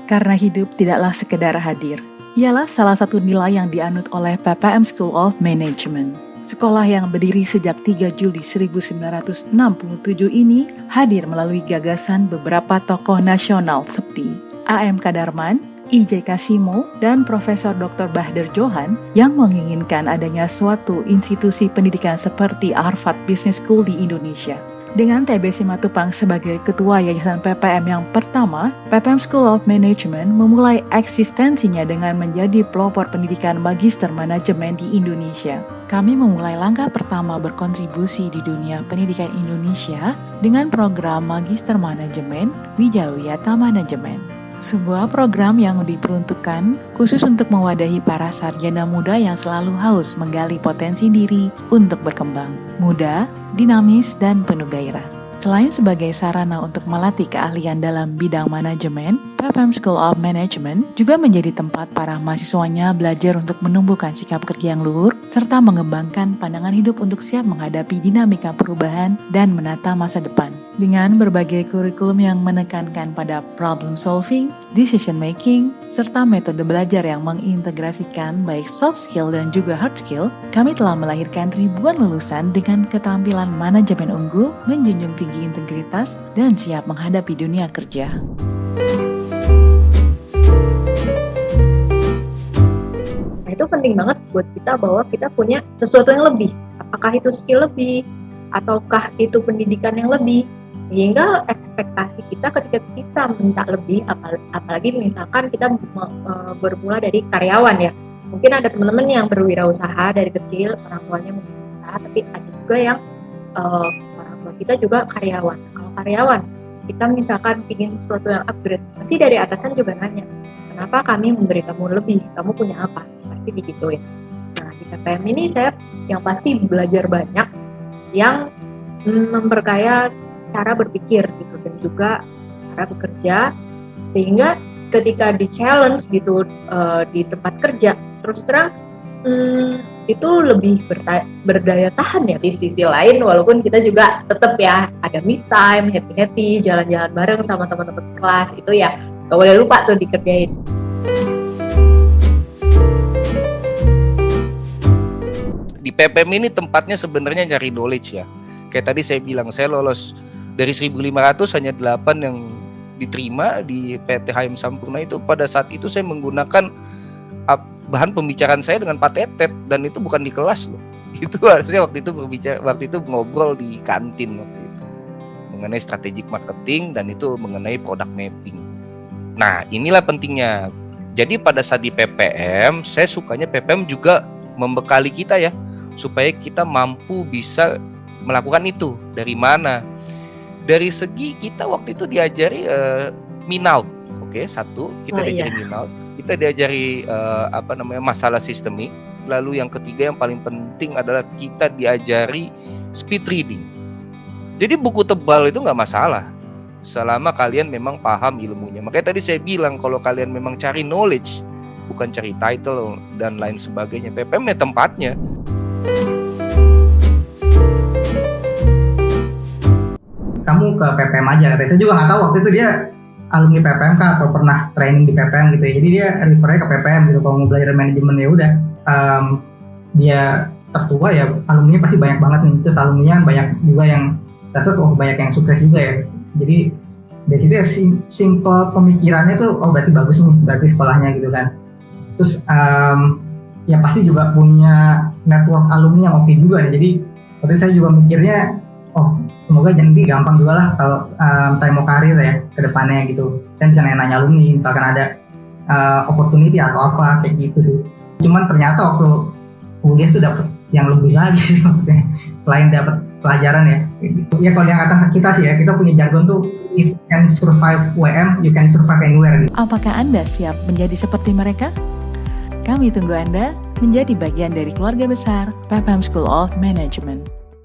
Karena hidup tidaklah sekedar hadir. Ialah salah satu nilai yang dianut oleh PPM School of Management. Sekolah yang berdiri sejak 3 Juli 1967 ini hadir melalui gagasan beberapa tokoh nasional seperti A.M. Kadarman, I.J. Kasimo, dan Profesor Dr. Bahder Johan yang menginginkan adanya suatu institusi pendidikan seperti Harvard Business School di Indonesia. Dengan TB Simatupang sebagai ketua Yayasan PPM yang pertama, PPM School of Management memulai eksistensinya dengan menjadi pelopor pendidikan magister manajemen di Indonesia. Kami memulai langkah pertama berkontribusi di dunia pendidikan Indonesia dengan program Magister Manajemen Wijawiyata Manajemen. Sebuah program yang diperuntukkan khusus untuk mewadahi para sarjana muda yang selalu haus menggali potensi diri untuk berkembang. Muda, dinamis, dan penuh gairah. Selain sebagai sarana untuk melatih keahlian dalam bidang manajemen, PPM School of Management juga menjadi tempat para mahasiswanya belajar untuk menumbuhkan sikap kerja yang luhur, serta mengembangkan pandangan hidup untuk siap menghadapi dinamika perubahan dan menata masa depan. Dengan berbagai kurikulum yang menekankan pada problem solving, decision making, serta metode belajar yang mengintegrasikan baik soft skill dan juga hard skill, kami telah melahirkan ribuan lulusan dengan keterampilan manajemen unggul, menjunjung tinggi integritas, dan siap menghadapi dunia kerja. Nah, itu penting banget buat kita bahwa kita punya sesuatu yang lebih. Apakah itu skill lebih, ataukah itu pendidikan yang lebih. Sehingga ekspektasi kita ketika kita minta lebih, apalagi misalkan kita bermula dari karyawan ya. Mungkin ada teman-teman yang berwirausaha dari kecil, orang tuanya berusaha, tapi ada juga yang orang tua kita juga karyawan. Kalau karyawan, kita misalkan ingin sesuatu yang upgrade, pasti dari atasan juga nanya, kenapa kami memberi kamu lebih, kamu punya apa? Pasti digituin. Nah, di PPM ini saya yang pasti belajar banyak yang memperkaya cara berpikir gitu dan juga cara bekerja, sehingga ketika di challenge gitu di tempat kerja terus terang itu lebih berdaya tahan ya. Di sisi lain walaupun kita juga tetap ya ada me time, happy jalan-jalan bareng sama teman-teman sekelas, itu ya gak boleh lupa tuh dikerjain. Di PPM ini tempatnya sebenarnya nyari knowledge ya. Kayak tadi saya bilang, saya lolos dari 1.500 hanya 8 yang diterima di PT HM Sampurna itu. Pada saat itu saya menggunakan bahan pembicaraan saya dengan Pak Tetet, dan itu bukan di kelas loh. Itu harusnya waktu itu ngobrol di kantin waktu itu mengenai strategic marketing dan itu mengenai product mapping. Nah, inilah pentingnya. Jadi pada saat di PPM, saya sukanya PPM juga membekali kita ya, supaya kita mampu bisa melakukan itu. Dari mana? Dari segi kita waktu itu diajari Minout, oke, satu kita diajari Minout, kita diajari masalah sistemik. Lalu yang ketiga yang paling penting adalah kita diajari speed reading. Jadi buku tebal itu nggak masalah, selama kalian memang paham ilmunya. Makanya tadi saya bilang kalau kalian memang cari knowledge, bukan cari title dan lain sebagainya, PPM ya tempatnya. Kamu ke PPM aja, katanya. Saya juga nggak tahu waktu itu dia alumni PPM kah atau pernah training di PPM gitu ya. Jadi dia refernya ke PPM gitu. Kalau mau belajar manajemen ya udah. Dia tertua ya, alumninya pasti banyak banget nih. Terus alumninya banyak juga yang sukses, banyak yang sukses juga ya. Jadi dari situ ya simple pemikirannya tuh, berarti bagus nih, berarti sekolahnya gitu kan. Terus ya pasti juga punya network alumni yang oke juga nih. Jadi waktu itu saya juga mikirnya, semoga nanti gampang juga lah kalau saya mau karir ya ke depannya gitu. Dan bisa nanya alumni, misalkan ada opportunity atau apa kayak gitu sih. Cuman ternyata waktu kuliah tuh dapet yang lebih lagi sih maksudnya. Selain dapat pelajaran ya. Ya kalau di angkatan kita sih ya, kita punya jargon tuh, if you can survive WM, you can survive anywhere. Apakah Anda siap menjadi seperti mereka? Kami tunggu Anda menjadi bagian dari keluarga besar PPM School of Management.